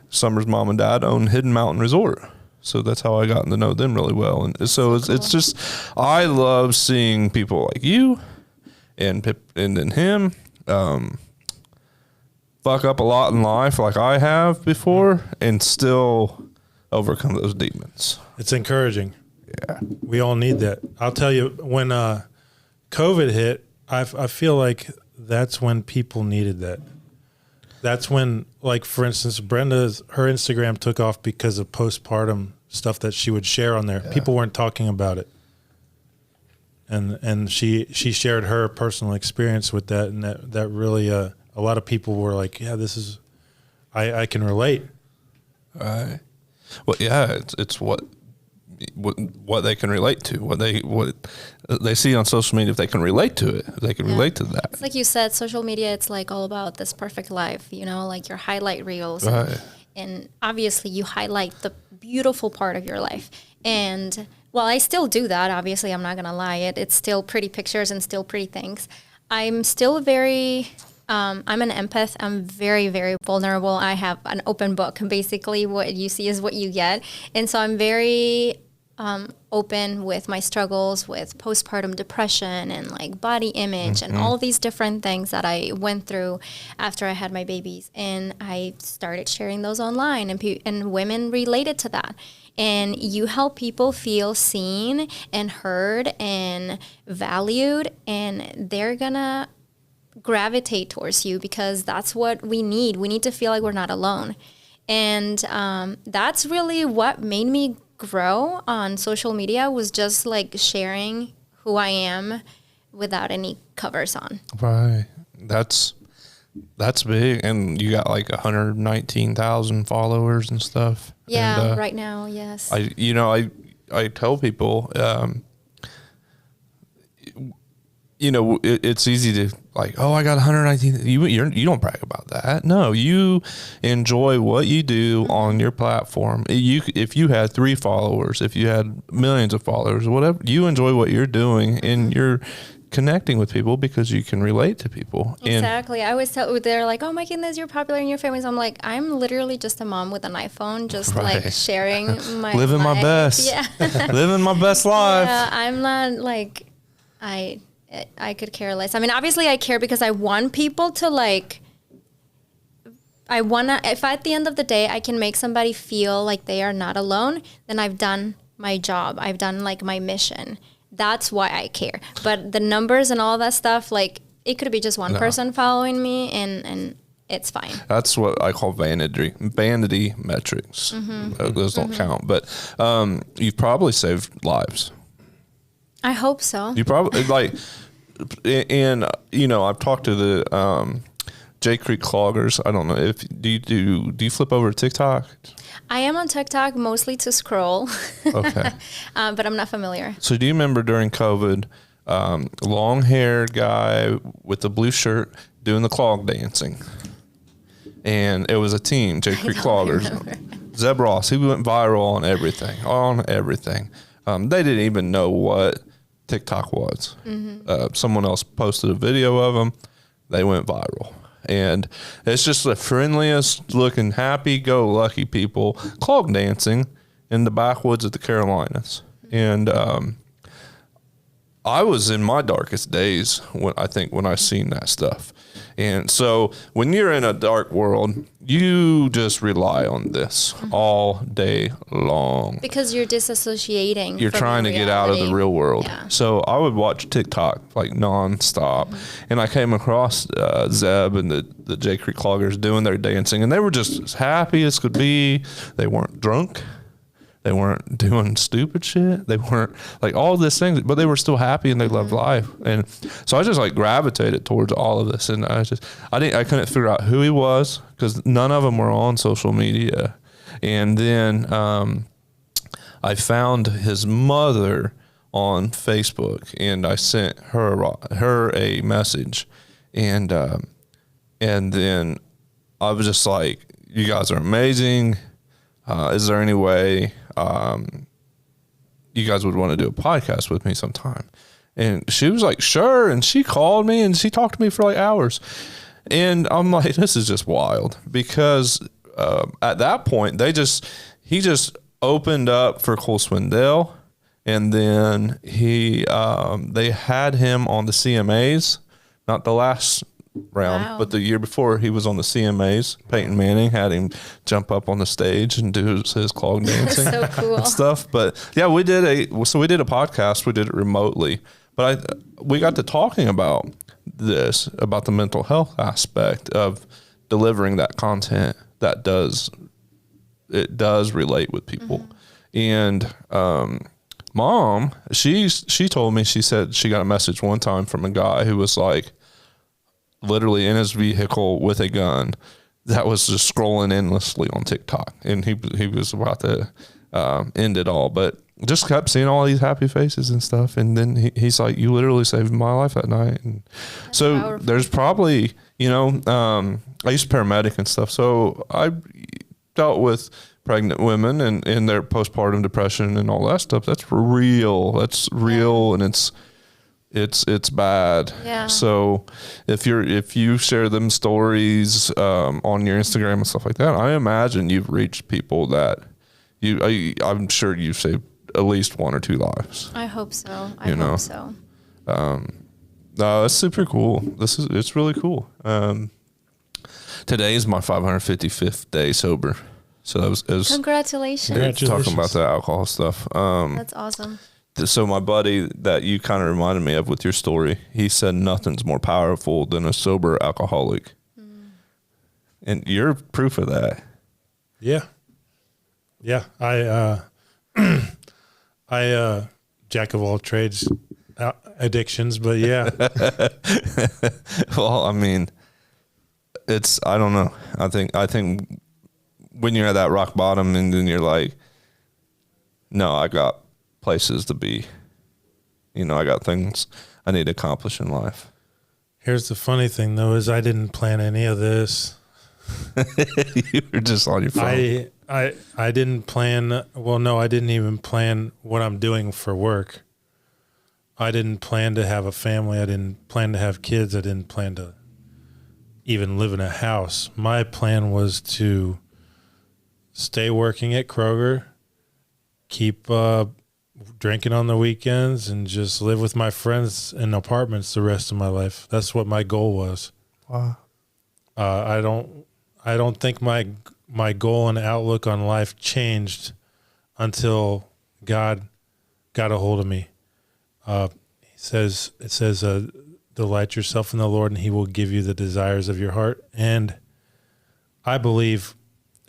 Summer's mom and dad own Hidden Mountain Resort. So that's how I got to know them really well. And so it's just, I love seeing people like you and then him fuck up a lot in life like I have before and still overcome those demons. It's encouraging. Yeah. We all need that. I'll tell you, when COVID hit, I feel like that's when people needed that. That's when, like, for instance, her Instagram took off because of postpartum stuff that she would share on there. Yeah. People weren't talking about it. And she shared her personal experience with that, and that really, a lot of people were like, yeah, this is, I can relate. Right. Well, yeah, it's what they can relate to, what they see on social media. If they can relate to it, if they can relate to that. It's like you said, social media, it's like all about this perfect life, like your highlight reels. Right. And obviously you highlight the beautiful part of your life. And well, I still do that. Obviously, I'm not going to lie. It's still pretty pictures and still pretty things. I'm still very, I'm an empath. I'm very, very vulnerable. I have an open book. Basically, what you see is what you get. And so I'm very open with my struggles with postpartum depression and like body image and all these different things that I went through after I had my babies. And I started sharing those online, and women related to that. And you help people feel seen and heard and valued, and they're gonna gravitate towards you because that's what we need. We need to feel like we're not alone. And that's really what made me grow on social media was just like sharing who I am without any covers on. Right. That's big. And you got like 119,000 followers and stuff. Yeah, And, right now, yes. I tell people, it's easy to like, oh, I got 119. You don't brag about that. No, you enjoy what you do on your platform. If you had 3 followers, if you had millions of followers, whatever, you enjoy what you're doing and you're connecting with people because you can relate to people. Exactly. I always tell, they're like, oh my goodness, you're popular and you're famous. I'm like, I'm literally just a mom with an iPhone, just Right. like sharing my living my life. best. Yeah. Living my best life. Yeah, I'm not like, I could care less. I mean, obviously I care because I want people to like, if at the end of the day I can make somebody feel like they are not alone, then I've done my job. I've done like my mission. That's why I care. But the numbers and all that stuff, like it could be just one person following me and it's fine. That's what I call vanity metrics. Those don't count. But you've probably saved lives. I hope so. You probably like, and I've talked to the J Creek cloggers. I don't know if do you flip over to TikTok? I am on TikTok mostly to scroll. Okay, but I'm not familiar. so do you remember during COVID, long haired guy with the blue shirt doing the clog dancing, and it was a team, J Creek cloggers. Zeb Ross, he went viral on everything. They didn't even know what TikTok was. Someone else posted a video of them. They went viral. And it's just the friendliest looking, happy-go-lucky people clog dancing in the backwoods of the Carolinas. And I was in my darkest days when I seen that stuff. And so when you're in a dark world, you just rely on this all day long. Because you're disassociating. You're from trying to get out of the reality. real world. Yeah. So I would watch TikTok like nonstop. And I came across Zeb and the J Creek cloggers doing their dancing. And they were just as happy as could be. They weren't drunk. They weren't doing stupid shit. They weren't like all this things, but they were still happy and they loved life. And so I just like gravitated towards all of this. And I couldn't figure out who he was because none of them were on social media. And then I found his mother on Facebook and I sent her a message. And then I was just like, you guys are amazing. Is there any way you guys would want to do a podcast with me sometime? And she was like, sure. And she called me and she talked to me for like hours. And I'm like, this is just wild because at that point he just opened up for Cole Swindell. And then they had him on the CMAs, not the last round, but the year before he was on the CMAs. Peyton Manning had him jump up on the stage and do his clog dancing So cool. and stuff. But yeah, we did a podcast. We did it remotely, but we got to talking about the mental health aspect of delivering that content that does relate with people. And Mom, she told me, she said she got a message one time from a guy who was like, literally in his vehicle with a gun that was just scrolling endlessly on TikTok. And he was about to end it all, but just kept seeing all these happy faces and stuff. And then he's like, you literally saved my life that night. And so powerful. There's probably, I used to paramedic and stuff. So I dealt with pregnant women and their postpartum depression and all that stuff. That's real. And it's bad. Yeah. So if you share them stories on your Instagram and stuff like that, I imagine you've reached people that I'm sure you've saved at least 1 or 2 lives. I hope so. I hope so. No, that's super cool. It's really cool. Today is my 555th day sober. So it was Congratulations. talking about the alcohol stuff. That's awesome. So my buddy that you kind of reminded me of with your story, he said nothing's more powerful than a sober alcoholic. And you're proof of that. Yeah. Yeah. I jack of all trades, addictions, but yeah. Well, I mean, I don't know. I think when you're at that rock bottom and then you're like, no, I got places to be. I got things I need to accomplish in life. Here's the funny thing, though, is I didn't plan any of this. You were just on your phone. I didn't plan. Well, no, I didn't even plan what I'm doing for work. I didn't plan to have a family. I didn't plan to have kids. I didn't plan to even live in a house. My plan was to stay working at Kroger, keep drinking on the weekends, and just live with my friends in apartments the rest of my life. That's what my goal was. Wow. I don't think my goal and outlook on life changed until God got a hold of me. It says, delight yourself in the Lord and he will give you the desires of your heart. And I believe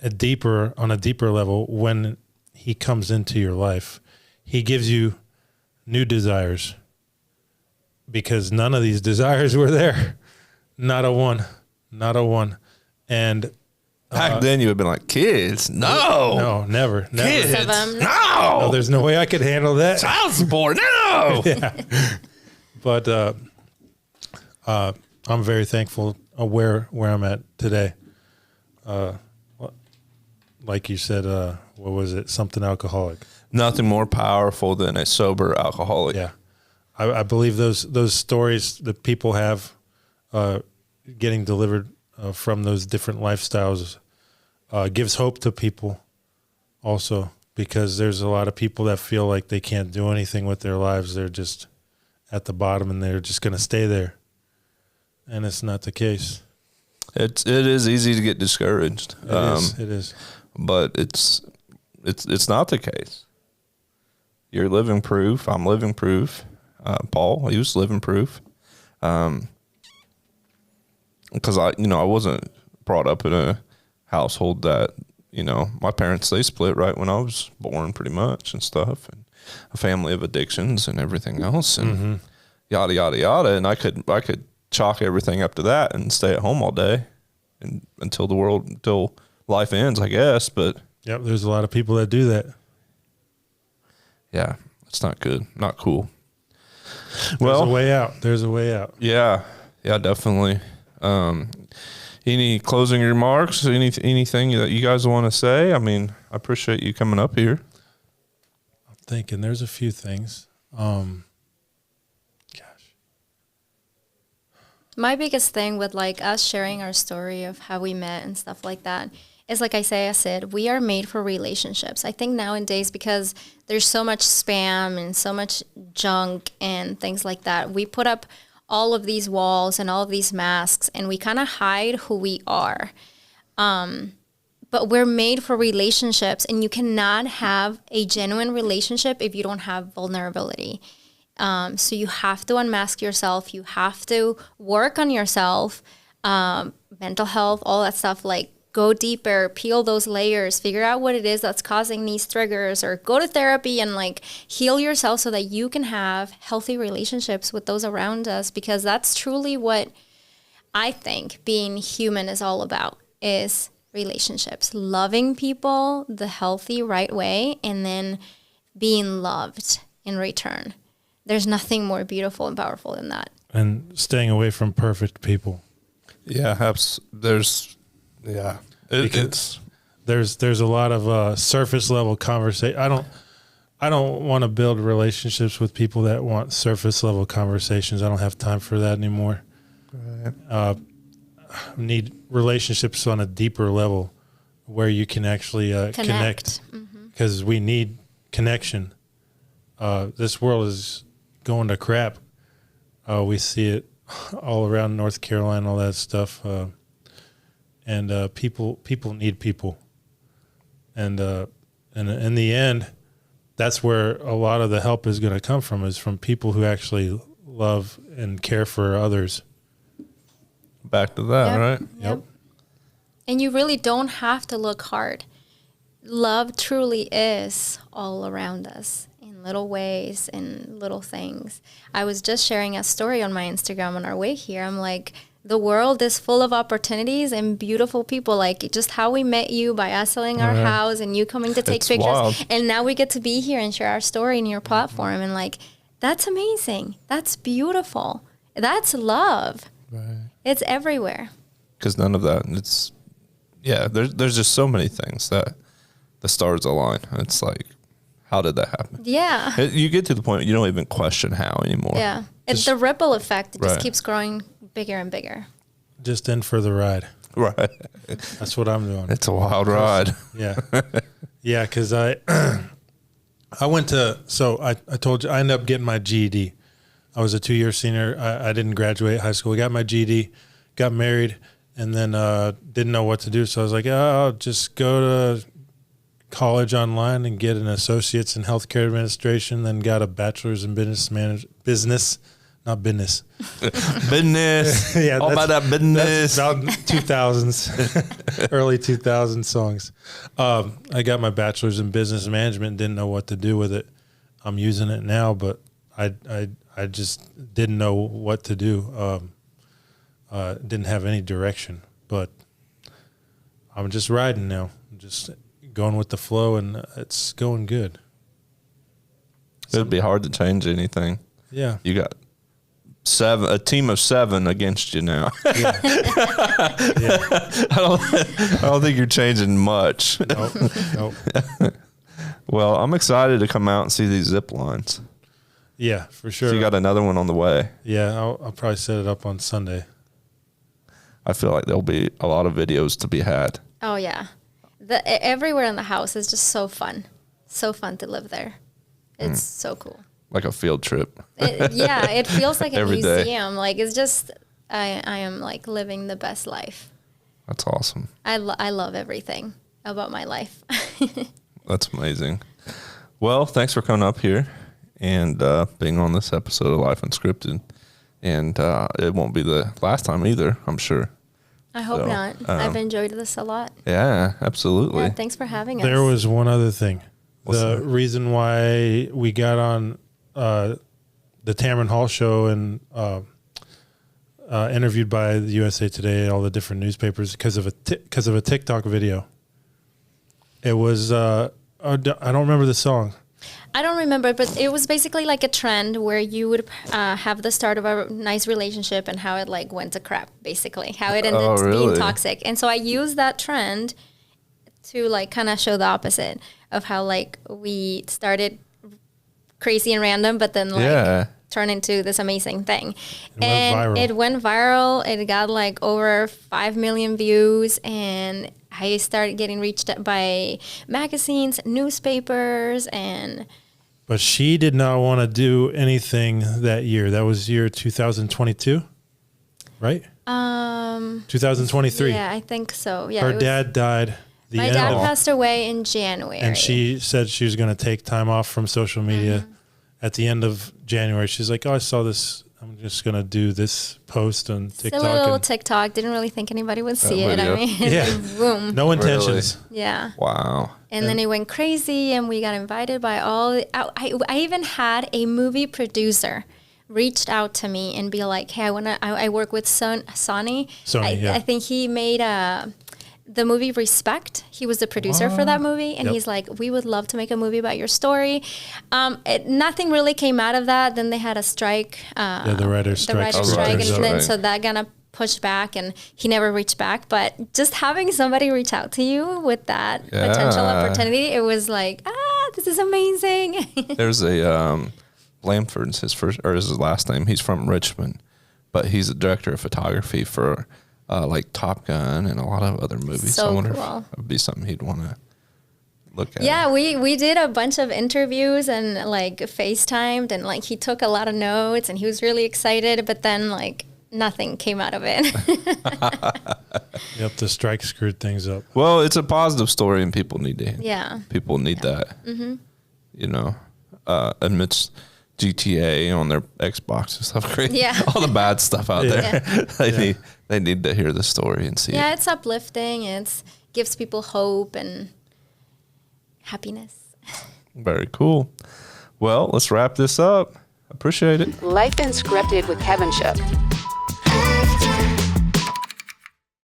on a deeper level, when he comes into your life, he gives you new desires, because none of these desires were there. Not a one. And back then you would have been like, kids? No, never. Kids? No. No, there's no way I could handle that. Child support? No. Yeah. But I'm very thankful where I'm at today. Like you said, what was it? Something alcoholic. Nothing more powerful than a sober alcoholic. Yeah. I believe those stories that people have getting delivered from those different lifestyles gives hope to people also, because there's a lot of people that feel like they can't do anything with their lives. They're just at the bottom and they're just going to stay there. And it's not the case. It is easy to get discouraged. It is. But it's not the case. You're living proof. I'm living proof. Paul, he was living proof. Because I wasn't brought up in a household that, my parents, they split right when I was born pretty much and stuff, and a family of addictions and everything else and yada, yada, yada. And I could chalk everything up to that and stay at home all day and until life ends, I guess. But yep, there's a lot of people that do that. Yeah, it's not good, not cool. There's a way out. There's a way out. Yeah, definitely. Any closing remarks? Anything that you guys want to say? I mean, I appreciate you coming up here. I'm thinking there's a few things. My biggest thing with like us sharing our story of how we met and stuff like that is, like Isaiah said, we are made for relationships. I think nowadays, because there's so much spam and so much junk and things like that, we put up all of these walls and all of these masks and we kind of hide who we are. But we're made for relationships, and you cannot have a genuine relationship if you don't have vulnerability. So you have to unmask yourself. You have to work on yourself, mental health, all that stuff. Like, go deeper, peel those layers, figure out what it is that's causing these triggers, or go to therapy and like heal yourself so that you can have healthy relationships with those around us, because that's truly what I think being human is all about, is relationships, loving people the healthy, right way, and then being loved in return. There's nothing more beautiful and powerful than that. And staying away from perfect people. Yeah, There's a lot of surface level conversation. I don't want to build relationships with people that want surface level conversations. I don't have time for that anymore. Right. Need relationships on a deeper level where you can actually connect, because we need connection. This world is going to crap. We see it all around North Carolina, all that stuff. And people need people. And in the end, that's where a lot of the help is going to come from, is from people who actually love and care for others. Back to that, right? Yep. And you really don't have to look hard. love truly is all around us in little ways, in little things. I was just sharing a story on my Instagram on our way here. I'm like, the world is full of opportunities and beautiful people. Like just how we met you by us selling our house and you coming to take pictures. Wild. And now we get to be here and share our story in your platform. And like, that's amazing. That's beautiful. That's love. Right. It's everywhere. Because none of that, there's just so many things that the stars align. It's like, how did that happen? Yeah. You get to the point you don't even question how anymore. Yeah. It's the ripple effect. It Right. just keeps growing bigger and bigger. Just in for the ride. Right. That's what I'm doing. It's a wild ride. Yeah. Yeah, because I went to, so I told you, I ended up getting my GED. I was a 2-year senior. I didn't graduate high school. I got my GED, got married, and then didn't know what to do. So I was like, I'll just go to college online and get an associate's in healthcare administration, then got a bachelor's in business. Yeah, All about that business. That's about 2000s, early 2000s songs. I got my bachelor's in business management, didn't know what to do with it. I'm using it now, but I just didn't know what to do. Didn't have any direction, but I'm just riding now. I'm just going with the flow, and it's going good. It'd be hard to change anything. Yeah. You got a team of 7 against you now. Yeah. Yeah. I don't think you're changing much. Nope. Well, I'm excited to come out and see these zip lines. Yeah, for sure. So you got another one on the way. Yeah, I'll probably set it up on Sunday. I feel like there'll be a lot of videos to be had. Oh, yeah. Everywhere in the house is just so fun. So fun to live there. It's so cool. Like a field trip. It feels like a Every day. museum. Like it's just, I am like living the best life. That's awesome. I love everything about my life. That's amazing. Well, thanks for coming up here and being on this episode of Life Unscripted. And it won't be the last time either, I'm sure. I hope not. I've enjoyed this a lot. Yeah, absolutely. Yeah, thanks for having us. There was one other thing. What's The that? reason why we got on the Tamron Hall show and interviewed by the USA Today, all the different newspapers, because of a TikTok video. It was I don't remember the song. I don't remember, but it was basically like a trend where you would have the start of a nice relationship and how it like went to crap, basically, how it ended up being toxic. And so I used that trend to like kind of show the opposite of how like we started crazy and random, but then like turned into this amazing thing. It went viral. It got like over 5 million views, and I started getting reached out by magazines, newspapers, and... But she did not want to do anything that year. That was year 2022, right? 2023. Yeah, I think so. Yeah, Her dad died. My dad passed away in January. And she said she was going to take time off from social media at the end of January. She's like, I saw this. I'm just going to do this post on TikTok. Silly little TikTok. Didn't really think anybody would see it. I mean, boom. No intentions. Really? Yeah. Wow. And then it went crazy, and we got invited by all. I even had a movie producer reached out to me and be like, "Hey, I work with Sonny. I think he made the movie Respect. He was the producer for that movie, and he's like, we would love to make a movie about your story. Nothing really came out of that. Then they had a strike. The writer's strike. And then so that kind of pushed back, and he never reached back. But just having somebody reach out to you with that potential opportunity, it was like, this is amazing. There's a Blamford's his last name. He's from Richmond, but he's a director of photography for like Top Gun and a lot of other movies. So I wonder cool. if it would be something he'd want to look at. Yeah, we did a bunch of interviews and like FaceTimed, and like he took a lot of notes and he was really excited, but then like nothing came out of it. Yep, the strike screwed things up. Well, it's a positive story, and people need to. Yeah. People need that. Mm-hmm. You know, amidst GTA on their Xbox and stuff. Crazy. Yeah. All the bad stuff out there. They need to hear the story and see. Yeah, it. it's uplifting. It gives people hope, and happiness. Very cool. Well, let's wrap this up. Appreciate it. Life Unscripted with Kevin Shook.